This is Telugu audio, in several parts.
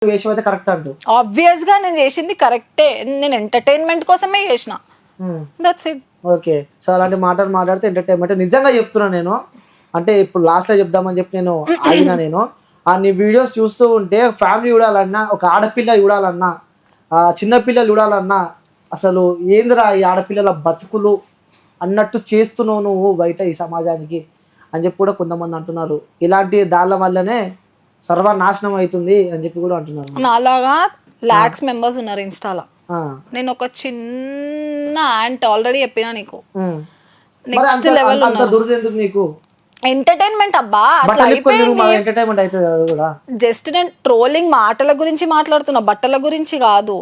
వేషం అయితే కరెక్ట్ అంటూ. ఆబ్వియస్ గా నేను చేసింది కరెక్టే, నేను ఎంటర్టైన్మెంట్ కోసమే చేసిన, దట్స్ ఇట్. ఓకే, సో అలాంటి మాటలు మాట్లాడితే ఎంటర్టైన్మెంట్. నిజంగా చెప్తున్నా నేను, అంటే ఇప్పుడు లాస్ట్ లో చెప్దామని చెప్పి నేను ఆగినా. నేను నీ వీడియోస్ చూస్తూ ఉంటే ఫ్యామిలీ చూడాలన్నా, ఒక ఆడపిల్ల చూడాలన్నా, చిన్నపిల్లలు చూడాలన్నా, అసలు ఏందిరా ఈ ఆడపిల్లల బతుకులు అన్నట్టు చేస్తున్నావు నువ్వు బయట ఈ సమాజానికి అని చెప్పి కూడా కొంతమంది అంటున్నారు. ఇలాంటి దాళ్ళ వల్లనే సర్వనాశనం అవుతుంది అని చెప్పి కూడా అంటున్నారు. నాలాగా లాక్స్ మెంబర్స్ ఉన్నారు ఇన్స్టాలో. నేను ఒక చిన్న యాంట్ ఆల్రెడీ చెప్పినా నీకు. నెక్స్ట్ లెవెల్ దురదెందుకు నీకు? ఎంటర్టైన్మెంట్ అబ్బా, జస్ట్ నేను ట్రోలింగ్ మాటల గురించి మాట్లాడుతున్నా, బట్టల గురించి కాదు.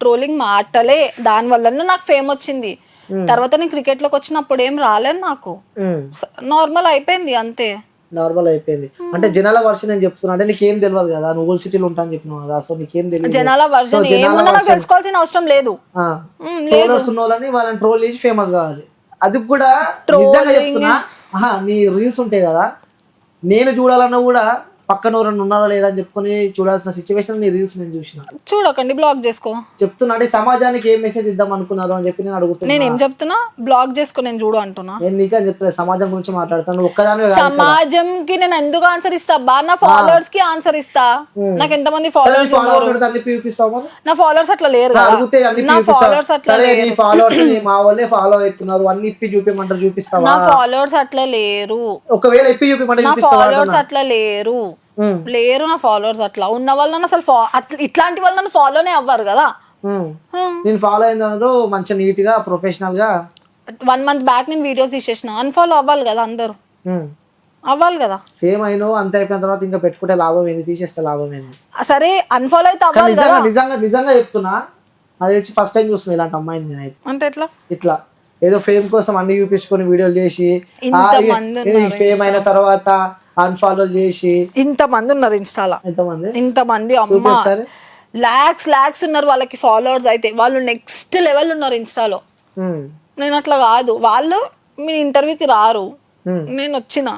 ట్రోలింగ్ మాటలే, దాని వల్ల నాకు ఫేమ్ వచ్చింది. తర్వాత నేను క్రికెట్ లోకి వచ్చినప్పుడు ఏం రాలేదు నాకు, నార్మల్ అయిపోయింది అంతే. నార్మల్ అయిపోయింది అంటే జనాల వర్షన్ నేను చెప్తున్నా. అంటే నీకేం తెలియదు కదా, నువ్వు సిటీలో ఉంటా అని చెప్పినావు కదా, సో నీకేం తెలియదు. జనాల వర్షన్ ఏమున్నా నాకు తెలుసుకోవాల్సిన అవసరం లేదు. వాళ్ళని ట్రోల్ చేసి ఫేమస్ కావాలి. అది కూడా నిజంగా చెప్తున్నా. నీ రీల్స్ ఉంటాయి కదా, నేను చూడాలన్నా కూడా పక్కన ఎవరన్నా ఉన్నారా లేదా అని చెప్పుకొని చూడాల్సిన సిచ్యువేషన్ నీ రీల్స్ నేను చూసిన. చూడకండి, బ్లాక్ చేసుకో చెప్తున్నా. అంటే సమాజానికి ఏం మెసేజ్ ఇద్దాం అనుకున్నారు అని చెప్పి నేను అడుగుతున్నా. నేను ఏం చెప్తున్నా, బ్లాక్ చేసుకో, నేను చూడు అంటున్నా. నేను నీకే అని చెప్తున్నా, సమాజం గురించి మాట్లాడుతాను. ఒక్కదాని సమాజంకి నేను ఎందుకు ఆన్సర్ ఇస్తా బా, నా ఫాలోవర్స్ కి ఆన్సర్ ఇస్తా. నాకు ఎంత మంది ఫాలోవర్స్ చూపిస్తావు? నా ఫాలోవర్స్ అట్లా లేరు, నా ఫాలోవర్స్ అట్లా లేరు. మా వాళ్ళే ఫాలో అవుతున్నారు, అన్ని ఇప్పి చూపించమంటారు, చూపిస్తావా? నా ఫాలోవర్స్ అట్లా లేరు. ఒకవేళ ఇప్పి చూపించమంటారు, నా ఫాలోవర్స్ అట్లా లేరు. నా ఫాలోవర్స్ అట్లా ఉన్న వాళ్ళని అసలు ఇట్లాంటి వాళ్ళు నన్ను ఫాలోనే అవ్వరు కదా. నేను ఫాలో అయిన మంచిగా నీట్ గా ప్రొఫెషనల్ గా 1 month బ్యాక్ నేను వీడియోస్ తీసేసిన. అన్ఫాలో అవ్వాలి కదా, అందరూ అవ్వాలి కదా. ఫేమ్ అయినో అంత అయిపోయిన తర్వాత ఇంకా పెట్టుకుంటే లాభం ఏంది, తీసేస్తే లాభం ఏంది? సరే అన్ఫాలో అయితే అవ్వాలి కదా. నిజంగా చెప్తున్నా, నాకు తెలిసి ఫస్ట్ టైం చూస్తున్నా ఇలాంటి అమ్మాయిని నేనైతే. అంటే ఇట్లా ఏదో ఫేమ్ కోసం అన్ని చూపించుకొని వీడియోలు చేసి ఫేమ్ అయిన తర్వాత అన్ఫాలో చేసి ఇంతమంది ఉన్నారు ఇన్స్టాలో. ఇంతమంది అమ్మా, లాక్స్ ఉన్నారు వాళ్ళకి ఫాలోవర్స్. అయితే వాళ్ళు నెక్స్ట్ లెవెల్ ఉన్నారు ఇన్స్టాలో. నేను అట్లా కాదు, వాళ్ళు మీ ఇంటర్వ్యూకి రారు, నేను వచ్చిన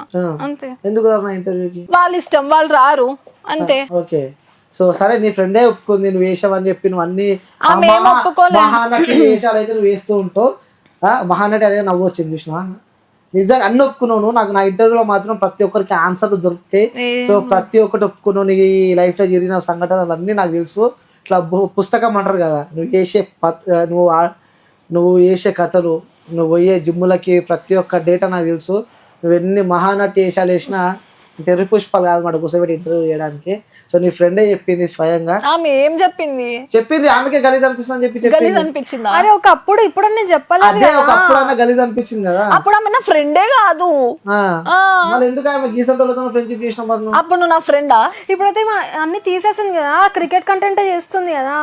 అంతే. ఎందుకు ఇంటర్వ్యూకి? వాళ్ళ ఇష్టం, వాళ్ళు రారు అంతే. ఓకే, సో సరే నీ ఫ్రెండే ఒప్పుకుంది నువ్వు వేసావని చెప్పి, నువ్వు అన్ని మహానటి వేషాలు అయితే నువ్వు వేస్తూ ఉంటావు. మహానటి అనేది నవ్వు వచ్చింది చూసినా, నిజంగా అన్ని ఒప్పుకున్నావు. నాకు నా ఇంటర్వ్యూలో మాత్రం ప్రతి ఒక్కరికి ఆన్సర్లు దొరుకుతాయి. సో ప్రతి ఒక్కటి ఒప్పుకున్నావు. నీ లైఫ్ లో జరిగిన సంఘటనలు అన్నీ నాకు తెలుసు. ఇట్లా పుస్తకం అంటారు కదా, నువ్వు వేసే కథలు, నువ్వు పోయే జిమ్ములకి ప్రతి ఒక్క డేటా నాకు తెలుసు. నువ్వు ఎన్ని మహానటి వేషాలు వేసినా తెర్రి పుష్పాలు కాదు మాట కూర్చోబెట్టి ఇంటర్వ్యూ చేయడానికి. సో నీ ఫ్రెండే చెప్పింది స్వయంగా. ఆమె ఏం చెప్పింది? ఆమెకే గలీజ్ అనిపిస్తుంది చెప్పి గలీజ్ అనిపించిందా? అరే ఒకప్పుడు ఇప్పుడు నేను చెప్పలేదు, ఒకప్పుడు అన్న గలీజ్ అనిపించింది కదా. అప్పుడు ఆమె నా ఫ్రెండే కాదు, మళ్ళీ ఎందుకు ఆమె గీసంటోళ్ళతో ఫ్రెండ్షిప్ చేసిన? అప్పుడు నువ్వు నా ఫ్రెండా? ఇప్పుడైతే అన్ని తీసేసింది కదా, క్రికెట్ కంటెంట్ చేస్తుంది కదా,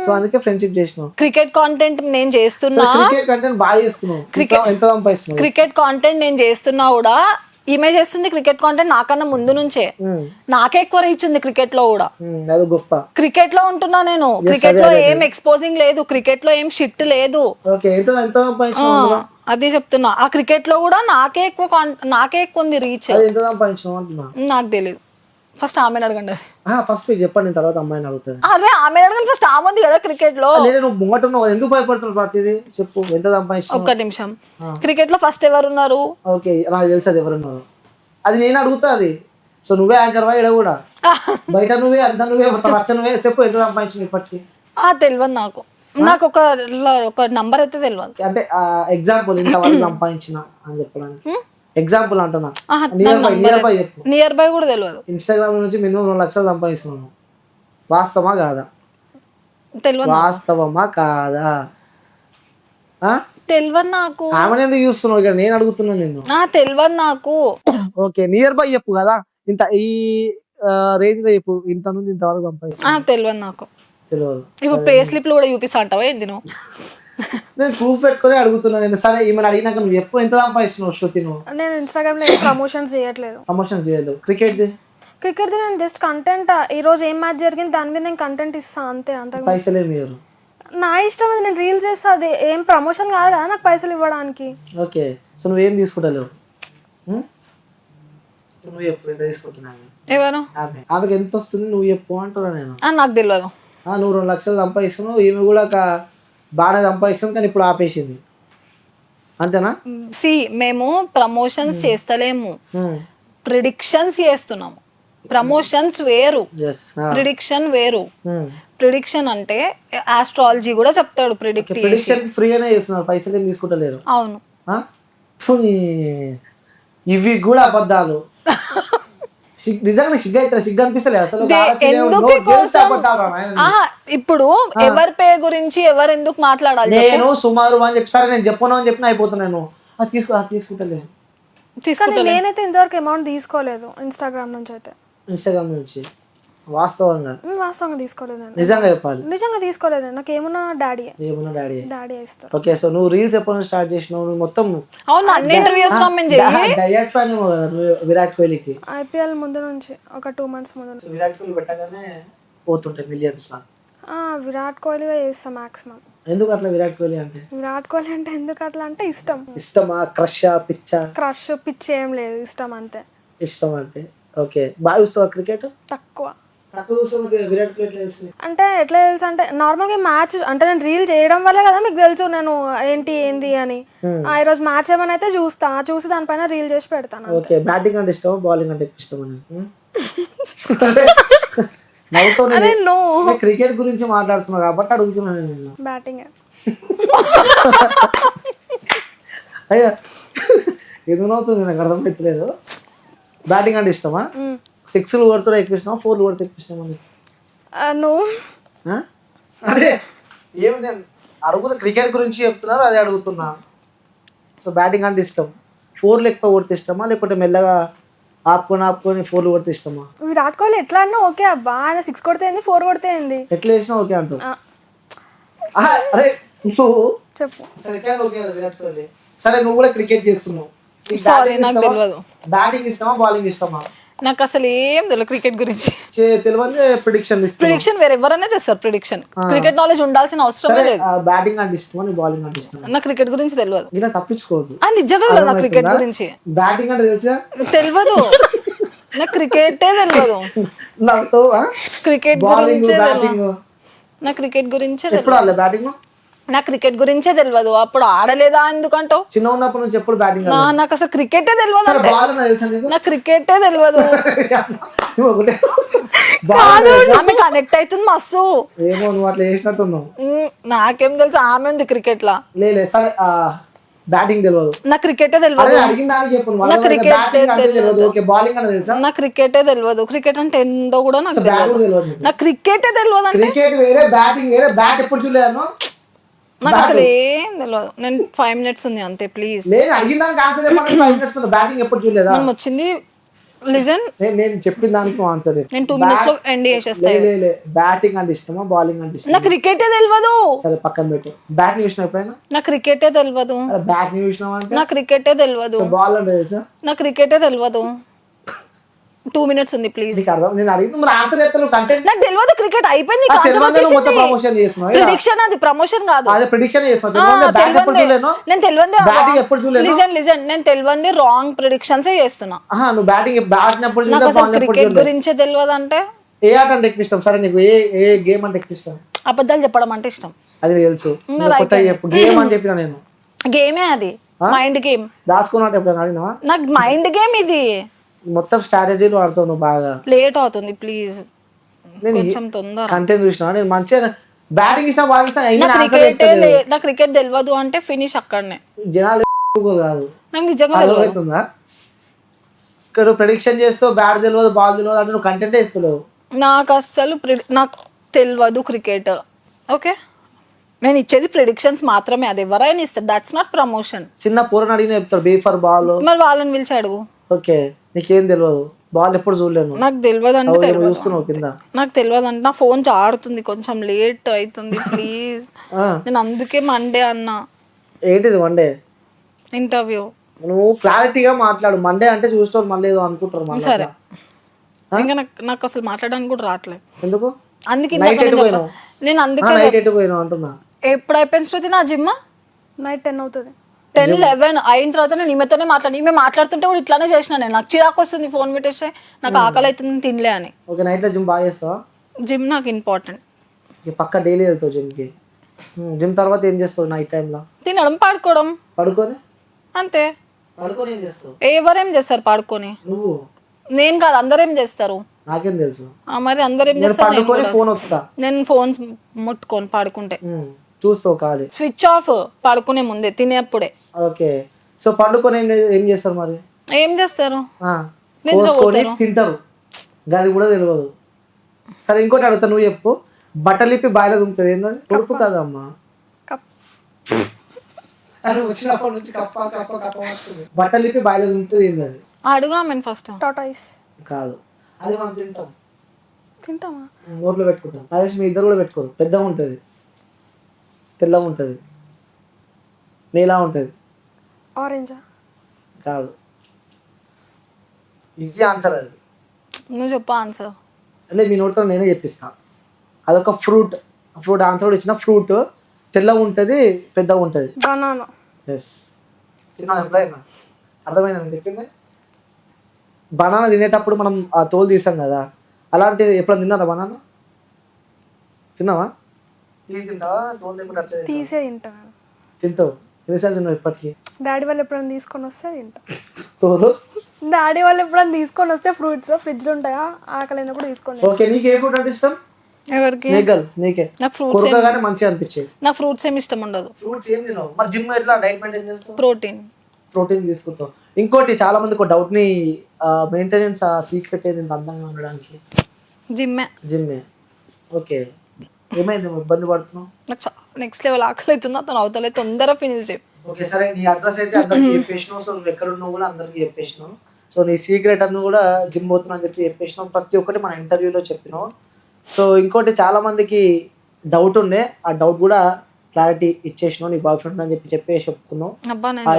సో అందుకే ఫ్రెండ్షిప్ చేసినావు. క్రికెట్ కాంటెంట్ నేను చేస్తున్నా, క్రికెట్ కంటెంట్ బాగా చేస్తున్నావు. ఎంత సంపాదిస్తున్నావు? క్రికెట్ కాంటెంట్ నేను చేస్తున్నా కూడా ఈమె చేస్తుంది క్రికెట్ కాంటెంట్ నాకన్నా ముందు నుంచే. నాకే ఎక్కువ రీచ్ ఉంది క్రికెట్ లో కూడా. క్రికెట్ లో ఉంటున్నా నేను, క్రికెట్ లో ఏం ఎక్స్పోజింగ్ లేదు, క్రికెట్ లో ఏం షిట్ లేదు. అదే చెప్తున్నా, ఆ క్రికెట్ లో కూడా నాకే ఎక్కువ ఉంది రీచ్. నాకు తెలియదు, ఫస్ట్ ఆమెను అడగండి. ఫస్ట్ చెప్పండి, తర్వాత అమ్మాయిని అడుగుతాను. అదే ఆమె అడగండి, ఫస్ట్ ఆమె ఉంది కదా క్రికెట్ లో. ఎందుకు భయపడుతున్నావు ప్రతిదీ చెప్పు, ఎంత సంపాదించావు? ఒక్క నిమిషం, క్రికెట్ లో ఫస్ట్ ఎవరు ఉన్నారు? ఓకే, నాకు తెలుసు అది ఎవరున్నారు, అది నేను అడుగుతా. అది సో నువ్వే యాంకర్ వా ఇక్కడ కూడా, బయట నువ్వే, అంతా నువ్వే, నువ్వే చెప్పు ఎంత సంపాదించు ఇప్పటికి. తెలియదు నాకు ఒక నంబర్ అయితే తెలియదు. అంటే ఎగ్జాంపుల్ ఇంతవరకు సంపాదించిన అని చెప్పడానికి ఎగ్జాంపుల్ అంటున్నా. నియర్ బై కూడా తెలియదు. ఇన్స్టాగ్రామ్ నుంచి మినిమం 2 లక్షలు సంపాదిస్తున్నాను, వాస్తవమా కాదా? తెలియదు. వాస్తవమా కాదా? తెలియదు నాకు. ఆమెను ఎందుకు చూస్తున్నావు ఇక్కడ, నేను అడుగుతున్నాను నిన్ను. తెలియదు నాకు. ఓకే, నియర్ బై చెప్పు కదా, ఇంత ఈ రేంజ్ లో చెప్పు, ఇంత నుండి ఇంతవరకు సంపాదిస్తున్నా. తెలియదు నాకు. తెలియదు. ఇప్పుడు పే స్లిప్ కూడా చూపిస్తా అంటావా ఏంది నువ్వు? నేను ప్రూఫ్ పెట్టుకుని అడుగుతున్నాను నేను. సరే ఈమెను అడిగినాక నువ్వు ఎప్పుడు ఎంత సంపాదిస్తున్నావు శృతి? నువ్వు నేను ఇన్స్టాగ్రామ్ లో ప్రమోషన్స్ చేయట్లేదు. ప్రమోషన్ చేయలేదు. క్రికెట్ నేను జస్ట్ కంటెంట్, ఈ రోజు ఏం మ్యాచ్ జరిగింది దాని మీద నేను కంటెంట్ ఇస్తాను అంతే. అంత పైసలే మీరు నా ఇష్టం, అది నేను రీల్స్ చేస్తా, అది ఏం ప్రమోషన్ కాదు కదా నాకు పైసలు ఇవ్వడానికి. ఓకే, సో నువ్వేం తీసుకుంటలేవు? నువ్వు ఎప్పుడు ఎంత తీసుకుంటున్నావు? ఎవరు? ఆమెకి ఎంత వస్తుంది నువ్వు చెప్పు అంటున్నా నేను. నాకు తెలియదు. నువ్వు 2 లక్షలు సంపాదిస్తున్నావు, ఈమె కూడా బాగానే సంపాదిస్తుంది, కానీ ఇప్పుడు ఆపేసింది అంతేనా? మేము ప్రమోషన్స్ చేస్తలేము, ప్రిడిక్షన్స్ చేస్తున్నాము. ప్రమోషన్స్ వేరు, ప్రిడిక్షన్ వేరు. ప్రిడిక్షన్ అంటే ఆస్ట్రాలజీ కూడా చెప్తాడు, ప్రిడిక్ట్ ఫ్రీగానే చేస్తున్నారు, పైసలు ఏం తీసుకుంటలేరు. అవును, ఇవి కూడా అబద్ధాలు. నిజంగా సిగ్గు అనిపిస్తలేదు అసలు. ఇప్పుడు ఎవరి పే గురించి ఎవరు ఎందుకు మాట్లాడాలి? నేను సుమారు అని చెప్పి సరే నేను చెప్పను అని చెప్పిన అయిపోతున్నాను. తీసుకుంటలేదు. నేనైతే ఇంతవరకు అమౌంట్ తీసుకోలేదు ఇన్స్టాగ్రామ్ నుంచి. అయితే ఇన్స్టాగ్రామ్ నుంచి వాస్తవంగా తీసుకోలేదు. నిజంగా చెప్పాలి, నిజంగా తీసుకోలేదు. నాకు ఏమున్నా డాడీ ఇస్తారు. ఓకే, సో నువ్వు రీల్స్ ఎప్పుడు స్టార్ట్ చేసినావు? నువ్వు మొత్తం డయట్ ఫ్యాన్ విరాట్ కోహ్లీకి. IPL ముందు నుంచి ఒక 2 months ముందు. విరాట్ కోహ్లీ పెట్టగానే పోతుంటాయి మిలియన్స్ లా. విరాట్ కోహ్లీ చేస్తాం మాక్సిమం. ఎందుకు అట్లా విరాట్ కోహ్లీ అంటే? విరాట్ కోహ్లీ అంటే ఎందుకు అట్లా అంటే ఇష్టమా? క్రష్ పిచ్ ఏం లేదు, ఇష్టం అంతే. ఇష్టం అంటే ఓకే. బాగా చూస్తావా క్రికెట్? తక్కువ. విరాట్ కోహ్లీ తెలుసు అంటే ఎట్లా తెలుసు అంటే నార్మల్గా మ్యాచ్ అంటే నేను రీల్ చేయడం వల్ల కదా మీకు తెలుసు నేను ఏంది అని. ఈ రోజు మ్యాచ్ ఏమైనా అయితే చూసి దానిపైన రీల్ చేసి పెడతాను. ఓకే, బ్యాటింగ్ అంటే ఇష్టమా బౌలింగ్ అంటే ఇష్టమా? క్రికెట్ గురించి మాట్లాడుతున్నా కాబట్టి అడుగుతున్నాను నేను. బ్యాటింగ్. అయ్యా ఎందుకు నవ్వుతుంది నాకు అర్థమైతలేదు. బ్యాటింగ్ అంటే ఇష్టమా? 6లు కొడుతున్నా ఎక్కువ ఇష్టమా, 4లు కొడితే ఎక్కువ ఇష్టమా? అదే ఏమి అడుగుతా, క్రికెట్ గురించి చెప్తున్నారు అదే అడుగుతున్నా. సో బ్యాటింగ్ అంటే ఇష్టం. 4లు ఎక్కువ కొడితే ఇష్టమా, లేకపోతే మెల్లగా ఆపుకొని 4లు కొడితే ఇష్టమా? విరాట్ కోహ్లీ ఎట్లా అన్నా ఓకే అబ్బా, ఆయన 6 కొడితే ఏంది 4 కొడితే ఏంది, ఎట్లా వేసినా ఓకే అంటూ. అరే నువ్వు చెప్పు. సరే ఓకే విరాట్ కోహ్లీ. సరే నువ్వు కూడా క్రికెట్ చేస్తున్నావు, బ్యాటింగ్ ఇష్టమా బౌలింగ్ ఇష్టమా? నాకు అసలు ఏం తెలియదు క్రికెట్ గురించి. తెలియదు. ప్రిడిక్షన్ వేరే ఎవరైనా చేస్తారు. ప్రిడిక్షన్ క్రికెట్ నాలెడ్జ్ ఉండాల్సిన అవసరం లేదు. బ్యాటింగ్ అంటే ఇష్టమా బౌలింగ్ అంటే ఇష్టమా? నాకు క్రికెట్ గురించి తెలియదు. ఇలా తప్పించుకోవద్దు. నిజంగా తెలియదు నాకు క్రికెట్ గురించి. బ్యాటింగ్ అంటే తెలుసా? తెలియదు. నాకు క్రికెటే తెలియదు. క్రికెట్ గురించే తెలియదు. నాకు క్రికెట్ గురించే తెలియదు. బ్యాటింగ్ నాకు క్రికెట్ గురించే తెలియదు. అప్పుడు ఆడలేదా ఎందుకంటో చిన్న ఉన్నప్పటి నుంచి ఎప్పుడు బ్యాటింగ్. నాకు అసలు క్రికెటే తెలియదు. నాకు క్రికెటే తెలియదు. ఆమె కనెక్ట్ అవుతుంది మస్తు. ఏమో నువ్వు అట్లా చేసినట్టున్నావు. నాకేం తెలుసు ఆమె ఉంది క్రికెట్ లా. సరే బ్యాటింగ్ తెలియదు. నాకు క్రికెటే తెలియదు. నాకు క్రికెటే తెలియదు. నాకు క్రికెటే తెలియదు. క్రికెట్ అంటే ఏందో కూడా నాకు తెలియదు. నాకు క్రికెటే తెలియదు. క్రికెట్ వేరే బ్యాటింగ్ వేరే. బ్యాట్ ఎప్పుడు చూడలేను. నాకు అసలు ఏం తెలియదు. నేను 5 minutes ఉంది అంతే ప్లీజ్. బ్యాటింగ్ ఎప్పుడు చూడలేదా? మనం వచ్చింది లిజన్. నేను చెప్పిన దానికి ఆన్సర్ నేను 2 minutes లో ఎండ్ చేసేస్తాను. బ్యాటింగ్ అంటే ఇష్టమా బౌలింగ్ అంటే ఇష్టమా? నాకు క్రికెటే తెలియదు. సరే పక్కన పెట్టు. బ్యాట్ చూసినా ఎప్పుడైనా? నాకు క్రికెటే తెలియదు. బ్యాట్ చూసినావా? నాకు క్రికెటే తెలియదు. బాల్ అంటే తెలుసా? నాకు క్రికెటే తెలియదు. 2 minutes ఉంది ప్లీజ్. నాకు తెలియదు క్రికెట్ అయిపోయింది. ప్రిడిక్షన్ అది ప్రమోషన్ కాదు. నేను తెలియదు రాంగ్ ప్రిడిక్షన్స్ చేస్తున్నా. నాకు అసలు క్రికెట్ గురించే తెలియదు. అంటే ఏ ఆట అంటే ఎక్కువ ఇష్టం? సరే నీకు ఏ గేమ్ అంటే ఎక్కువ ఇష్టం? అబద్ధాలు చెప్పడం అంటే ఇష్టం. అది తెలుసు. గేమ్ అని చెప్పిన నేను. గేమే అది, మైండ్ గేమ్. దాచుకున్నట్టు ఎప్పుడైనా ఆడినావా? నాకు మైండ్ గేమ్ ఇది. మొత్తం స్ట్రాటజీలు వాడుతావు నువ్వు. బాగా లేట్ అవుతుంది ప్లీజ్, కొంచెం తొందర. కంటెంట్ చూసినా నేను మంచిగా బ్యాటింగ్ ఇష్టం బాగా ఇష్టం. నాకు క్రికెట్ తెలియదు అంటే ఫినిష్ అక్కడనే. జనాలు కాదు, నాకు నిజంగా అవుతుందా? ఇక్కడ ప్రెడిక్షన్ చేస్తావు, బ్యాట్ తెలియదు బాల్ తెలియదు అంటే నువ్వు కంటెంట్ ఇస్తున్నావు. నాకు అస్సలు నాకు తెలియదు క్రికెట్. ఓకే, నేను ఇచ్చేది ప్రిడిక్షన్స్ మాత్రమే. అది ఎవరైనా ఇస్తారు, దట్స్ నాట్ ప్రమోషన్. చిన్న పూరని అడిగిన చెప్తారు బీ ఫర్ బాల్. మరి వాళ్ళని పిలిచి అడుగు. ఓకే, నీకేం తెలియదు, బాల్ ఎప్పుడు చూడలేను. నాకు తెలియదు అంటే చూస్తున్నావు కింద. నాకు తెలియదు అంటే నా ఫోన్ చాడుతుంది, కొంచెం లేట్ అవుతుంది ప్లీజ్. నేను అందుకే మండే అన్నా. ఏంటిది మండే? ఇంటర్వ్యూ. నువ్వు క్లారిటీగా మాట్లాడు. మండే అంటే చూస్తావు మళ్ళీ ఏదో అనుకుంటారు. సరే, ఇంకా నాకు అసలు మాట్లాడడానికి కూడా రావట్లేదు. ఎందుకు? అందుకే నేను అందుకే అంటున్నా. ఎప్పుడు అయిపోయింది శృతి నా జిమ్? నైట్ 10 అవుతుంది. 10-11 అయిన తర్వాత నేను ఈమెతోనే ఈమె మాట్లాడుతుంటే కూడా ఇట్లానే చేసిన నేను. నాకు చిరాకు వస్తుంది ఫోన్ పెట్టేస్తే, నాకు ఆకలి అవుతుంది తినలే అని. ఓకే, నైట్లో జిమ్ బాగా చేస్తావా? జిమ్ నాకు ఇంపార్టెంట్. పక్క డైలీ వెళ్తావు జిమ్కి. జిమ్ తర్వాత ఏం చేస్తావు నైట్ టైంలో? తినడం, పడుకోవడం. పడుకొని అంతే. పడుకొని ఏం చేస్తావు? ఎవరేం చేస్తారు పడుకొని? నువ్వు. నేను కాదు, అందరేం చేస్తారు. నాకేం తెలుసు. మరి అందరేం చేస్తారు? ఫోన్ వస్తా, నేను ఫోన్స్ ముట్టుకొని పడుకుంటే చూస్తావు ఖాళీ. స్విచ్ ఆఫ్ పడుకునే ముందే, తినేప్పుడే. ఓకే, సో పండుకొని ఏం చేస్తారు మరి? ఏం చేస్తారు? తింటారు, గది కూడా తెలియదు. సరే ఇంకోటి అడుగుతా, నువ్వు చెప్పు. బట్టలు ఇప్పి బాయిలో దుంకుతుంది, ఏంటది? కొడుకు కదమ్మా. వచ్చినప్పటి నుంచి కప్ప కప్ప కప్ప వస్తుంది. బట్టలు ఇప్పి బాయిలో దుంకుతుంది, ఏంటది? అడుగా మేము ఫస్ట్. టాటాయిస్ కాదు, అది మనం తింటాం. తింటామా? నోట్లో పెట్టుకుంటాం. అదే మీ ఇద్దరు కూడా పెట్టుకోరు. పెద్దగా ఉంటుంది, తెల్లగా ఉంటుంది, నీలా ఉంటుంది. ఆరెంజా? కాదు, ఈజీ ఆన్సర్ అది. నువ్వు చెప్పు ఆన్సర్. అంటే మీ నోటితో నేనే చెప్పిస్తా. అదొక ఫ్రూట్. ఫ్రూట్ ఆన్సర్ కూడా ఇచ్చిన. ఫ్రూట్ తెల్లగా ఉంటుంది, పెద్దగా ఉంటుంది. బనానా. ఎస్, తిన్నాను ఎప్పుడైనా. అర్థమైందని చెప్పింది. బనానా తినేటప్పుడు మనం ఆ తోలు తీసాం కదా, అలాంటిది ఎప్పుడైనా తిన్నారా బనానా? తిన్నావా? తీసి తింటావా? తోలు లేకుండా అట్లే తీసే తింటాను. తింటావు? ఎన్నిసార్లు తిన్నావు ఇప్పటికీ? డాడీ వాళ్ళు ఎప్పుడైనా తీసుకొని వస్తే తింటా. తోలు డాడీ వాళ్ళు ఎప్పుడైనా తీసుకొని వస్తే ఫ్రూట్స్ ఫ్రిడ్జ్లో ఉంటాయా, ఆకలి అయినప్పుడు తీసుకొని. ఓకే, నీకు ఏ ఫ్రూట్ అంటే ఇష్టం? ఎవరికి? నీకే. నాకు ఫ్రూట్స్ కొరకగానే మంచిగా అనిపించేది. నాకు ఫ్రూట్స్ ఏమి ఇష్టం ఉండదు. ఫ్రూట్స్ ఏం తినవు మరి? జిమ్ ఎట్లా డైట్ మెయింటైన్ చేస్తావు? ప్రోటీన్ తీసుకుంటావు. ఇంకోటి చాలా మందికి ఒక డౌట్ ని మెయింటెనెన్స్ సీక్రెట్ ఏది ఇంత అందంగా ఉండడానికి? జిమ్మే. ఓకే, ఏమైంది? ఇబ్బంది పడుతున్నావు? నాకు నెక్స్ట్ లెవెల్ ఆకలి అవుతుంది, అతను అవతలే తొందరగా ఫినిష్ చేయి. ఓకే, సరే నీ అడ్రస్ అయితే అందరికి చెప్పేసినావు. సో నువ్వు ఎక్కడ ఉన్నావు కూడా అందరికి చెప్పేసినావు. సో నీ సీక్రెట్ అನ್ನು కూడా జిమ్ పోతున్నా అని చెప్పేసినావు. ప్రతి ఒక్కటి మన ఇంటర్వ్యూలో చెప్పినావు. సో ఇంకోటి చాలా మందికి డౌట్ ఉండే, ఆ డౌట్ కూడా క్లారిటీ ఇచ్చేసినావు. నీ బాయ్ ఫ్రెండ్ అని చెప్పేసి ఒప్పుకున్నావు.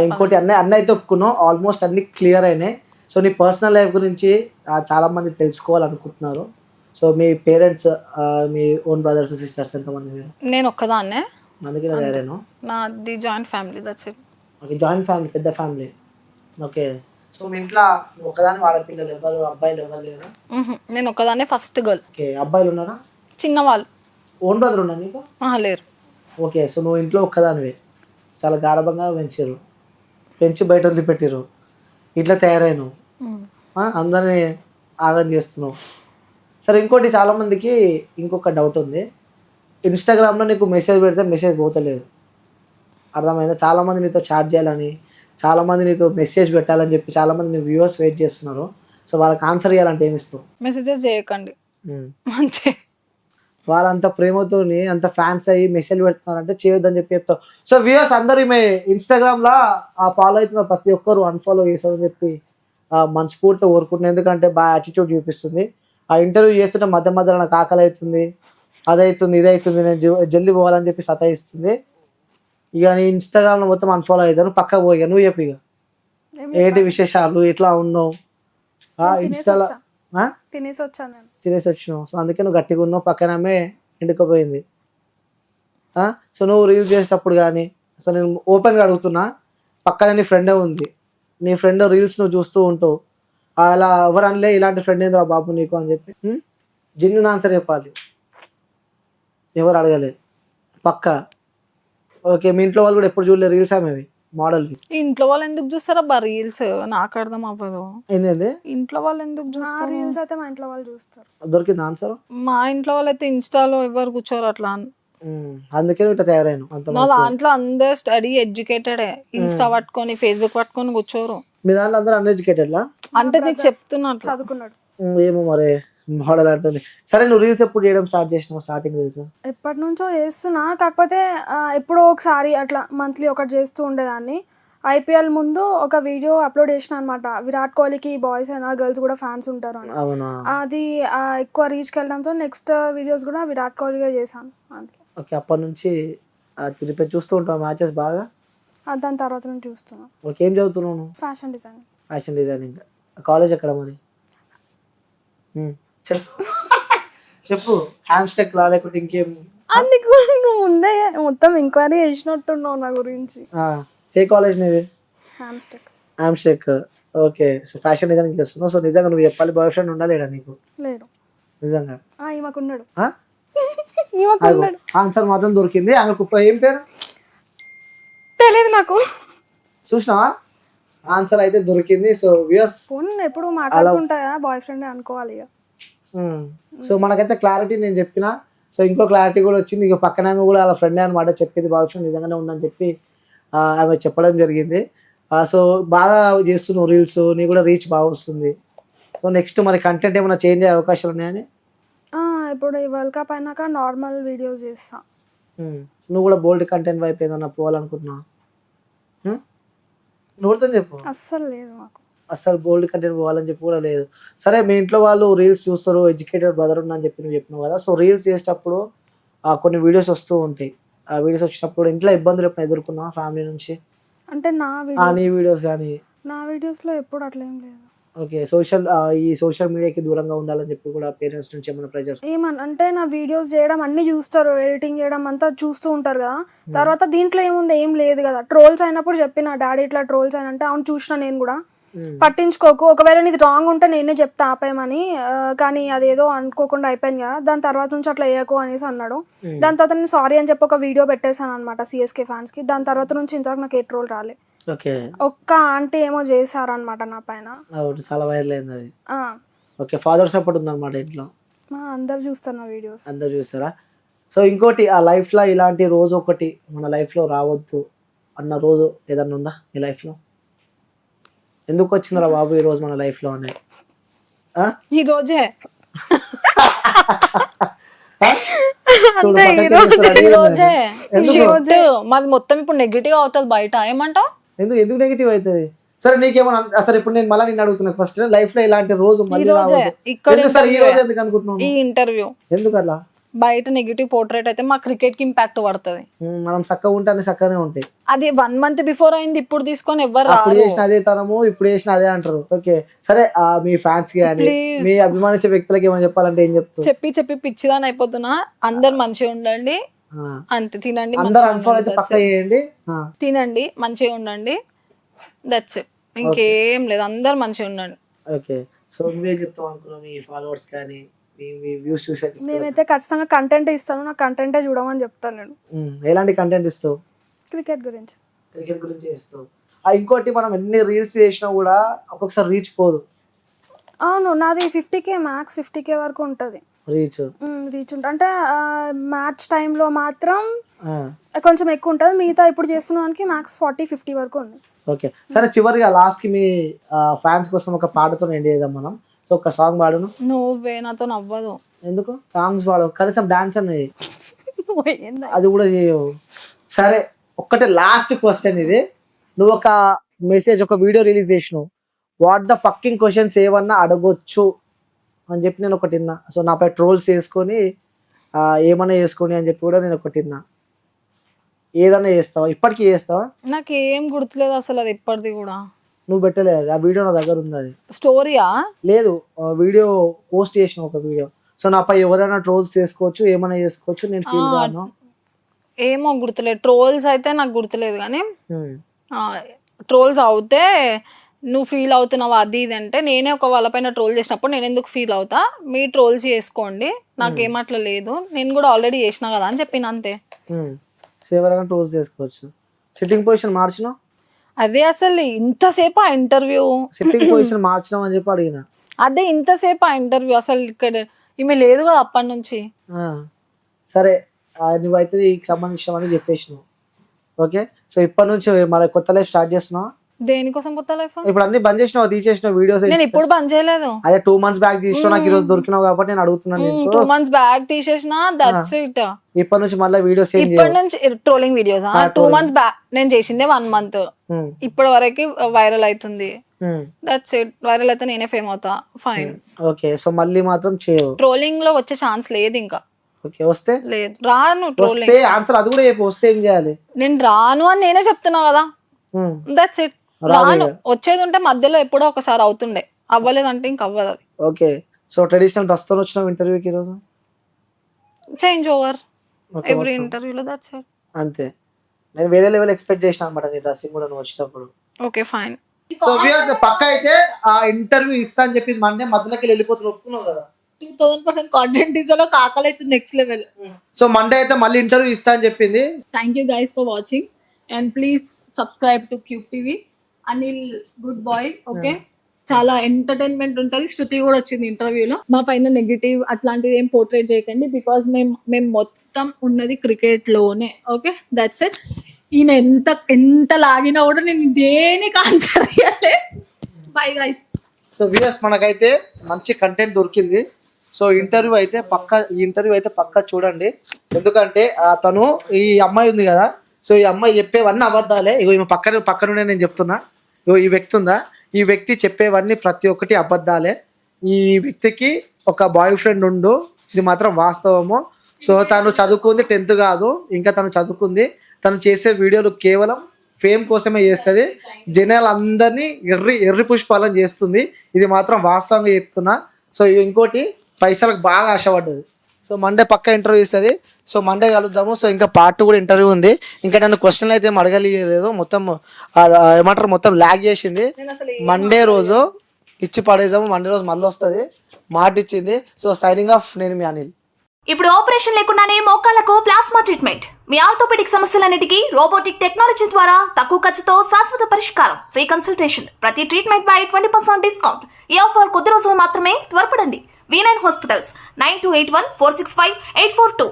ఇంకోటి అన్నీ అయితే ఒప్పుకున్నావు. ఆల్మోస్ట్ అన్ని క్లియర్ అయినాయి. సో నీ పర్సనల్ లైఫ్ గురించి చాలా మంది తెలుసుకోవాలనుకుంటున్నారు. సో మీ పేరెంట్స్, మీ ఓన్ బ్రదర్స్ సిస్టర్స్ ఎంతమంది? నేను ఒక్కదాన్నే, అందుకే వేరేను. నాది joint family, that's it. Okay, joint family, పెద్ద ఫ్యామిలీ. ఓకే, సో మీ ఇంట్లో ఒకదాని ఆడపిల్లలు ఎవరు, అబ్బాయిలు ఎవరు లేరా? నేను ఒక్కదాన్నే ఫస్ట్ గర్ల్. ఓకే, అబ్బాయిలు ఉన్నారా? చిన్న వాళ్ళు. ఓన్ బ్రదర్ ఉన్నా నీకు? లేరు. ఓకే, సో నువ్వు ఇంట్లో ఒక్కదానివే. చాలా గారభంగా పెంచి బయట వదిలిపెట్టిరు. ఇట్లా తయారైనావు, అందరినీ ఆగం చేస్తున్నావు. సరే ఇంకోటి చాలా మందికి ఇంకొక డౌట్ ఉంది. ఇన్స్టాగ్రామ్లో నీకు మెసేజ్ పెడితే మెసేజ్ పోతలేదు, అర్థమైందా? చాలామంది నీతో చాట్ చేయాలని, చాలామంది నీతో మెసేజ్ పెట్టాలని చెప్పి చాలామంది నీ వ్యూవర్స్ వెయిట్ చేస్తున్నారు. సో వాళ్ళకి ఆన్సర్ చేయాలంటే ఏమి ఇస్తావు? మెసేజెస్ చేయకండి అంతే. వాళ్ళంత ప్రేమతో అంత ఫ్యాన్స్ అయ్యి మెసేజ్ పెడుతున్నారంటే చేయొద్దని చెప్పి చెప్తావు. సో వ్యూవర్స్ అందరూ ఈమె ఇన్స్టాగ్రామ్లో ఫాలో అవుతున్న ప్రతి ఒక్కరు అన్ఫాలో చేస్తారని చెప్పి మనస్ఫూర్తిగా కోరుకుంటున్నాను. ఎందుకంటే బాగా యాటిట్యూడ్ చూపిస్తుంది. ఆ ఇంటర్వ్యూ చేస్తుంటే మధ్య మధ్యలో నాకు ఆకలి అవుతుంది, అదవుతుంది, ఇదవుతుంది, నేను జల్దీ పోవాలని చెప్పి సతాయిస్తుంది. ఇక నీ ఇన్స్టాగ్రామ్లో మొత్తం అన్ఫాలో అవుతాను. పక్క పోయి నువ్వు చెప్పి ఇక ఏంటి విశేషాలు, ఎట్లా ఉన్నావు? ఇన్స్టాలో తినేసి వచ్చినావు. సో అందుకే నువ్వు గట్టిగా ఉన్నావు. పక్కనమే ఎండుకపోయింది. సో నువ్వు రీల్స్ చేసేటప్పుడు కానీ అసలు నేను ఓపెన్గా అడుగుతున్నా, పక్కన నీ ఫ్రెండే ఉంది, నీ ఫ్రెండ్ రీల్స్ నువ్వు చూస్తూ ఉంటావు. అలా ఎవరు అనలే ఇలాంటి ఫ్రెండ్ ఏంద్రా బాబు నీకు అని చెప్పి? జెన్యూన్ ఆన్సర్ చెప్పాలి, ఎవరు అడగలేదు పక్క. ఓకే, మీ ఇంట్లో వాళ్ళు కూడా ఎప్పుడు చూడలేదు రీల్స్ ఆమెవి మోడల్? ఇంట్లో వాళ్ళు ఎందుకు చూస్తారా రీల్స్? నాకు అర్థం అవ్వదు. ఏంటంటే ఇంట్లో వాళ్ళు ఎందుకు చూస్తారు రీల్స్? అయితే మా ఇంట్లో వాళ్ళు చూస్తారు. దొరికింది ఆన్సర్. మా ఇంట్లో వాళ్ళు అయితే ఇన్స్టాలో ఎవరు కూర్చోరు అట్లా. అందుకే ఇట్లా తయారైన. నా దాంట్లో అందరు స్టడీ ఎడ్యుకేటెడ్, ఇన్స్టా పట్టుకొని ఫేస్బుక్ పట్టుకొని కూర్చోరు. మీ దాంట్లో అందరూ అన్ఎడ్యుకేటెడ్ లా? అంటే నీకు చెప్తున్నా, చదువుకున్నాడు. ఏమో మరి మోడల్ అంటుంది. సరే నువ్వు రీల్స్ ఎప్పుడు చేయడం స్టార్ట్ చేసినావు? స్టార్టింగ్ రీల్స్ ఎప్పటి నుంచో చేస్తున్నా, కాకపోతే ఎప్పుడో ఒకసారి అట్లా మంత్లీ ఒకటి చేస్తూ ఉండేదాన్ని. ఐపీఎల్ ముందు ఒక వీడియో అప్లోడ్ చేసిన అనమాట. విరాట్ కోహ్లీకి బాయ్స్ అయినా గర్ల్స్ కూడా ఫ్యాన్స్ ఉంటారు అని. అది ఎక్కువ రీచ్కి వెళ్ళడంతో నెక్స్ట్ వీడియోస్ కూడా విరాట్ కోహ్లీగా చేశాను. ఓకే, అప్పటి నుంచి తిరిగి చూస్తూ ఉంటావు మ్యాచెస్ బాగా? దాని తర్వాత నుంచి చూస్తున్నాను. ఓకే, ఏం చదువుతున్నావు? Fashion designing. కాలేజ్ ఎక్కడ మరి? చెప్పు. హ్యామ్స్టెక్ లా లేకపోతే ఇంకేం? అందుకు ముందే మొత్తం ఎంక్వైరీ చేసినట్టున్నావు నా గురించి. ఏ కాలేజ్ నీది? Hamstech. Amstech. Okay. So fashion designing చేస్తున్నావు. సో నిజంగా నువ్వు చెప్పాలి, బాయ్ ఫ్రెండ్ ఉండాలేడా నీకు? లేడు. నిజంగా ఈమెకున్నాడు. ఆ? ఈమెకున్నాడు. ఆన్సర్ మాత్రం దొరికింది. ఆమెకు ఏం పేరు తెలియదు నాకు. చూసినావా? ఆన్సర్ అయితే దొరికింది. సో వ్యూస్ ఫోన్ ఎప్పుడు మాట్లాడుతుంటాయా, బాయ్ ఫ్రెండ్ అనుకోవాలి ఇక. సో మనకైతే క్లారిటీ నేను చెప్పిన. సో ఇంకో క్లారిటీ కూడా వచ్చింది. ఇక పక్కన ఆమె కూడా వాళ్ళ ఫ్రెండ్ అనమాట చెప్పింది, బాయ్ ఫ్రెండ్ నిజంగానే ఉందని చెప్పి ఆమె చెప్పడం జరిగింది. సో బాగా చేస్తున్నావు రీల్స్, నీ కూడా రీచ్ బాగా వస్తుంది. సో నెక్స్ట్ మరి కంటెంట్ ఏమైనా చేంజ్ అయ్యే అవకాశాలు ఉన్నాయని? ఇప్పుడు ఈ వరల్డ్ కప్ అయినాక నార్మల్ వీడియోస్ చేస్తా. నువ్వు కూడా బోల్డ్ కంటెంట్ వైపు ఏదన్నా పోవాలనుకుంటున్నావు? నువ్వుతో చెప్పు. అస్సలు లేదు మాకు. అస్సలు బోల్డ్ కంటెంట్ పోవాలని చెప్పి కూడా లేదు. సరే మీ ఇంట్లో వాళ్ళు రీల్స్ చూస్తారు, ఎడ్యుకేటెడ్ బ్రదర్ ఉన్నా అని చెప్పి నువ్వు చెప్పినావు కదా. సో రీల్స్ చేసేటప్పుడు కొన్ని వీడియోస్ వస్తూ ఉంటాయి. ఆ వీడియోస్ వచ్చినప్పుడు ఇంట్లో ఇబ్బందులు ఎప్పుడు ఎదుర్కొన్నావు ఫ్యామిలీ నుంచి? అంటే నీ వీడియోస్ కానీ? నా వీడియోస్లో ఎప్పుడు అట్లా ఏం లేదు. ఓకే. ఈ సోషల్ మీడియాకి దూరంగా ఉండాలని చెప్పి కూడా పేరెంట్స్ నుంచి ఏమైనా ప్రెజర్స్? అంటే నా వీడియోస్ చేయడం అన్ని చూస్తారు, ఎడిటింగ్ చేయడం అంతా చూస్తూ ఉంటారు కదా. తర్వాత దీంట్లో ఏముంది, ఏం లేదు కదా. ట్రోల్స్ అయినప్పుడు చెప్పిన డాడీ ఇట్లా ట్రోల్స్ అయినంటే అవును చూసిన నేను కూడా, పట్టించుకోకు, ఒకవేళ నీది రాంగ్ ఉంటే నేనే చెప్తా ఆపేయమని, కానీ అదేదో అనుకోకుండా అయిపోయింది కదా, దాని తర్వాత నుంచి అట్లా వేయకు అనేసి అన్నాడు. దాని తర్వాత నేను సారీ అని చెప్పి ఒక వీడియో పెట్టేశాను అనమాట సిఎస్కే ఫ్యాన్స్ కి. దాని తర్వాత నుంచి ఇంతవరకు నాకు ఏ ట్రోల్ రాలే. ఒక్క ఆంటీ ఏమో చేశారనమాట నా పైన. చాలా వైరల్ అయింది అది. ఓకే. ఫాదర్ సపోర్ట్ ఉందన్నమాట ఇంట్లో? అందరు చూస్తారు నా వీడియోస్. అందరు చూస్తారా? సో ఇంకోటి, ఆ లైఫ్ లో ఇలాంటి రోజు ఒకటి మన లైఫ్ లో రావద్దు అన్న రోజు ఏదన్నా ఉందా ఈ లైఫ్ లో? ఎందుకు వచ్చిందిరా బాబు ఈ రోజు మన లైఫ్ లో అనేది? ఈ రోజే మాది మొత్తం ఇప్పుడు నెగిటివ్ అవుతుంది బయట. ఏమంటావు? ఎందుకు నెగిటివ్ అవుతుంది? సరే నీకేమన్నా అసలు ఇప్పుడు నేను మళ్ళీ నిన్ను అడుగుతున్నా, ఫస్ట్ లైఫ్ లో ఇలాంటి రోజు ఈ ఇంటర్వ్యూ ఎందుకు అలా బయట నెగిటివ్ పోర్ట్రేట్ అయితే మా క్రికెట్ కి ఇంపాక్ట్ పడుతుంది. మనం చక్కగా ఉంటే చక్కగానే ఉంటాయి. అది 1 month బిఫోర్ అయింది, ఇప్పుడు తీసుకొని ఎవరు చేసిన అదే తనము, ఇప్పుడు చేసిన అదే అంటారు. ఓకే సరే, మీ ఫ్యాన్స్ కి కానీ మీ అభిమానించే వ్యక్తులకి ఏమైనా చెప్పాలంటే ఏం చెప్తారు? చెప్పి పిచ్చిదాని అయిపోతున్నా. అందరు మంచిగా ఉండండి, అంతే. తినండి, తినండి, మంచిగా ఉండండి, దట్స్ ఇట్. ఇంకేం లేదు, అందరు మంచిగా ఉండండి. ఓకే. సో నువ్వేం చెప్తావు అనుకున్నావు మీ ఫాలోవర్స్ కానీ నేనైతే ఖచ్చితంగా కంటెంట్ ఇస్తాను, నా కంటెంటే చూడమని చెప్తాను నేను. ఎలాంటి కంటెంట్ ఇస్తావు? క్రికెట్ గురించి ఇస్తావు. ఇంకోటి, మనం ఎన్ని రీల్స్ చేసినా కూడా ఒక్కొక్కసారి రీచ్ పోదు. అవును, నాది 50K మ్యాక్స్ 50K వరకు ఉంటుంది రీచ్ ఉంటుంది. అంటే మ్యాచ్ టైంలో మాత్రం కొంచెం ఎక్కువ ఉంటుంది, మిగతా ఇప్పుడు చేస్తున్న దానికి మ్యాక్స్ 40-50 వరకు ఉంది. ఓకే సరే, చివరిగా లాస్ట్ కి మీ ఫ్యాన్స్ కోసం ఒక పాటతో ఎండ్ చేద్దాం మనం. సో ఒక సాంగ్ పాడును. నువ్వే నాతో నవ్వదు. ఎందుకు? సాంగ్స్ పాడు, కనీసం డాన్స్ అన్నది అది కూడా చేయవు. సరే, ఒక్కటే లాస్ట్ క్వశ్చన్ ఇది. నువ్వు ఒక మెసేజ్, ఒక వీడియో రిలీజ్ చేసినావు, వాట్ ద ఫక్కింగ్ క్వశ్చన్స్ ఏమన్నా అడగొచ్చు అని చెప్పి నేను ఒకటి విన్నా. సో నాపై ట్రోల్స్ వేసుకొని ఏమన్నా చేసుకొని అని చెప్పి కూడా నేను ఒకటి విన్నా. ఏదన్నా చేస్తావా? ఇప్పటికీ చేస్తావా? నాకు ఏం గుర్తులేదు అసలు, అది ఇప్పటిది కూడా. నువ్వు పెట్టలేదు, ఆ వీడియో నా దగ్గర ఉంది. అది స్టోరీయా? లేదు, వీడియో పోస్ట్ చేసిన ఒక వీడియో. సో నాపై ఎవరైనా ట్రోల్స్ చేసుకోవచ్చు, ఏమైనా చేసుకోవచ్చు, నేను ఫీల్ గాను. ఏమో గుర్తులేదు. ట్రోల్స్ అయితే నాకు గుర్తులేదు, కానీ ట్రోల్స్ అవుతే నువ్వు ఫీల్ అవుతున్నావు అది ఇది అంటే, నేనే ఒక వాళ్ళపైన ట్రోల్ చేసినప్పుడు నేను ఎందుకు ఫీల్ అవుతా, మీ ట్రోల్స్ చేసుకోండి, నాకేమట్లా లేదు, నేను కూడా ఆల్రెడీ చేసినా కదా అని చెప్పిన, అంతే. ఎవరైనా ట్రోల్స్ చేసుకోవచ్చు. సిట్టింగ్ పొజిషన్ మార్చినా? అదే అసలు ఇంతసేపు ఆ ఇంటర్వ్యూ సిట్టింగ్ పొజిషన్ మార్చినాం అని చెప్పి అడిగిన. అదే ఇంతసేపు ఆ ఇంటర్వ్యూ అసలు ఇక్కడ ఈమె లేదు కదా అప్పటి నుంచి. సరే, నువ్వైతే నీకు సంబంధించిన చెప్పేసినావు. ఓకే, సో ఇప్పటి నుంచి మరి కొత్త లైఫ్ స్టార్ట్ చేస్తున్నావా? దేనికోసం కొత్త లైఫ్? ఇప్పుడు అన్ని బంద్ చేసినావు, తీసేసిన వీడియోస్? నేను ఇప్పుడు బంద్ చేయలేదు. అదే 2 months బ్యాక్ తీసినావు, నాకు ఈ రోజు దొరికినావు కాబట్టి నేను అడుగుతున్నాను. 2 months బ్యాక్ తీసేసిన, దట్స్ ఇట్. ఇప్పటి నుంచి మళ్ళీ వీడియోస్? ఇప్పటి నుంచి ట్రోలింగ్ వీడియోస్. 2 months బ్యాక్ నేను చేసిందే 1 month, ఇప్పటి వరకు వైరల్ అవుతుంది, దట్స్ ఇట్. వైరల్ అయితే నేనే ఫేమ్ అవుతా, ఫైన్. ఓకే, సో మళ్ళీ మాత్రం చేయవు. ట్రోలింగ్ లో వచ్చే ఛాన్స్ లేదు ఇంకా. ఓకే, వస్తే లేదు, రాను. ట్రోలింగ్ ఆన్సర్ అది కూడా వస్తే ఏం చేయాలి? నేను రాను అని నేనే చెప్తున్నా కదా, దట్స్ ఇట్. రాను, వచ్చేది ఉంటే మధ్యలో ఎప్పుడో ఒకసారి అవుతుండే, అవ్వలేదంటే ఇంక అవ్వదు అది. ఓకే, సో ట్రెడిషనల్ డ్రెస్ తో వచ్చిన ఇంటర్వ్యూకి ఈరోజు చేంజ్ ఓవర్ ఎవ్రీ ఇంటర్వ్యూలో, దట్స్ ఇట్. అంతే. నేను వేరే లెవెల్ ఎక్స్పెక్ట్ చేసిన అనమాట నీ డ్రెస్సింగ్ కూడా నువ్వు వచ్చినప్పుడు. Okay fine. సో వ్యూయర్స్ పక్క అయితే ఆ ఇంటర్వ్యూ ఇస్తా అని చెప్పి మండే మధ్యలోకి వెళ్ళిపోతున్నా ఒప్పుకున్నావు కదా. 2000% కాంటెంట్ టీజర్ లో కాకలు అయితే నెక్స్ట్ లెవెల్. సో మండే అయితే మళ్ళీ ఇంటర్వ్యూ ఇస్తా అని చెప్పింది. Thank you guys for watching and please subscribe to Cube TV. Anil good boy. Okay, చాలా ఎంటర్టైన్మెంట్ ఉంటుంది. శృతి కూడా వచ్చింది ఇంటర్వ్యూలో. మా పైన నెగిటివ్ అట్లాంటిది ఏం పోర్ట్రేట్ చేయకండి, బికాస్ మేము మొత్తం ఉన్నది క్రికెట్ లోనే. Okay, that's it. ఈయన ఎంత లాగినా కూడా నేను దేనికి ఆన్సర్ ఇవ్వలే. Bye guys. సో వ్యూయర్స్ మనకైతే మంచి కంటెంట్ దొరికింది. సో ఈ ఇంటర్వ్యూ అయితే పక్కా చూడండి. ఎందుకంటే తను ఈ అమ్మాయి ఉంది కదా, సో ఈ అమ్మాయి చెప్పేవన్నీ అబద్ధాలే. ఇగో ఈమె పక్కనుండే నేను చెప్తున్నా. ఇగో ఈ వ్యక్తి ఉందా, ఈ వ్యక్తి చెప్పేవన్నీ ప్రతి ఒక్కటి అబద్ధాలే. ఈ వ్యక్తికి ఒక బాయ్ ఫ్రెండ్ ఉండు, ఇది మాత్రం వాస్తవము. సో తను చదువుకుంది 10th కాదు, ఇంకా తను చదువుకుంది. తను చేసే వీడియోలు కేవలం ఫేమ్ కోసమే చేస్తుంది. జనాలందరినీ ఎర్రి పుష్పాలను చేస్తుంది. ఇది మాత్రం వాస్తవంగా చెప్తున్నా. సో ఇంకోటి పైసలకు బాగా ఆశపడ్డది. సో మండే పక్క ఇంటర్వ్యూ ఇస్తుంది. సో మండే కలుద్దాము. సో ఇంకా పార్ట్ కూడా ఇంటర్వ్యూ ఉంది. ఇంకా నన్ను క్వశ్చన్లు అయితే అడగలేదు, మొత్తం ఏమంటారు మొత్తం ల్యాగ్ చేసింది. మండే రోజు ఇచ్చి పడేసాము. మండే రోజు మళ్ళీ వస్తుంది, మాట ఇచ్చింది. సో సైనింగ్ ఆఫ్, నేను మీ అనిల్. ఇప్పుడు ఆపరేషన్ లేకుండానే మోకాళ్లకు ప్లాస్మా ట్రీట్మెంట్. మీ ఆర్థోపెడిక్ సమస్యలన్నిటికీ రోబోటిక్ టెక్నాలజీ ద్వారా తక్కువ ఖర్చుతో శాశ్వత పరిష్కారం. Free consultation. ప్రతి ట్రీట్మెంట్ పై 20% డిస్కౌంట్. ఈ ఆఫర్ కొద్ది రోజులు మాత్రమే. త్వరపడండి. V9 hospitals 9281465842.